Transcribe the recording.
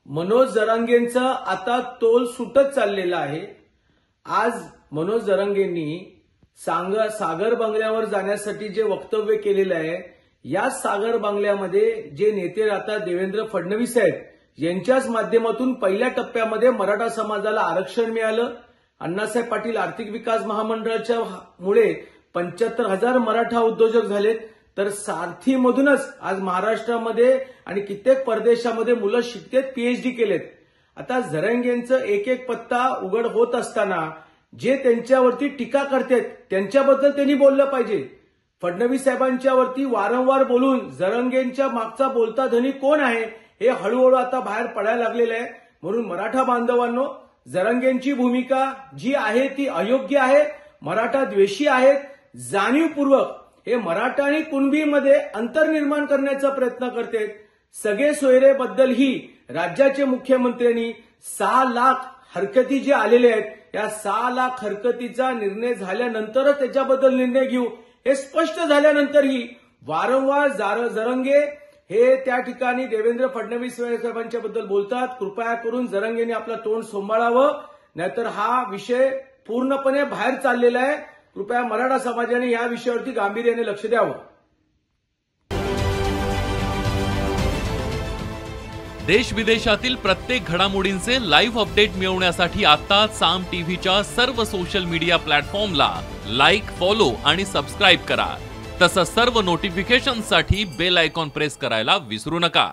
मनोज जरांगेंचा आता तोल सुटत चाललेला आहे। आज मनोज जरांगेंनी सागर बंगल्यावर जाण्यासाठी जे वक्तव्य केलेलं आहे, या सागर बंगल्यामध्ये जे नेते राहतात देवेंद्र फडणवीस आहेत, यांच्याच माध्यमातून पहिल्या टप्प्यामध्ये मराठा समाजाला आरक्षण मिळालं। अण्णासाहेब पाटील आर्थिक विकास महामंडळाच्या मुळे 75,000 मराठा उद्योजक झालेत। तर सारथीमधूनच आज महाराष्ट्रामध्ये आणि कित्येक परदेशामध्ये मुलं शिकतेत, पीएचडी केलेत। आता जरांगेंचं एक एक पत्ता उघड होत असताना जे त्यांच्यावरती टीका करतात त्यांच्याबद्दल त्यांनी बोललं पाहिजे। फडणवीस साहेबांच्यावरती वारंवार बोलून जरांगेंच्या मागचा बोलता धनी कोण आहे हे हळूहळू आता बाहेर पडायला लागलेलं आहे। म्हणून मराठा बांधवांनो, जरांगेंची भूमिका जी आहे ती अयोग्य आहे, मराठा द्वेषी आहेत। जाणीवपूर्वक हे मराठा आणि कुणबीमध्ये अंतर निर्माण करण्याचा प्रयत्न करतात। सगळे सोयरेबद्दल ही राज्याचे मुख्यमंत्र्यांनी 6 लाख हरकती जे आलेले आहेत, या 6 लाख हरकतीचा निर्णय झाल्यानंतरच त्याच्याबद्दल निर्णय घेऊ हे स्पष्ट झाल्यानंतरही वारंवार जरांगे हे त्या ठिकाणी देवेंद्र फडणवीस साहेबांच्या बद्दल बोलतात। कृपया करून जरांगेंनी आपलं तोंड सांभाळावं, नाहीतर हा विषय पूर्णपणे बाहेर चाललेला आहे। कृपया मराठा समाजाने या विषयावरती गांभीर्याने लक्ष द्यावं। देश विदेशातील प्रत्येक घडामोडींचे लाईव्ह अपडेट मिळवण्यासाठी आता साम टीव्हीच्या सर्व सोशल मीडिया प्लॅटफॉर्मला लाईक, फॉलो आणि सबस्क्राईब करा। तसंच सर्व नोटिफिकेशनसाठी बेल आयकॉन प्रेस करायला विसरू नका।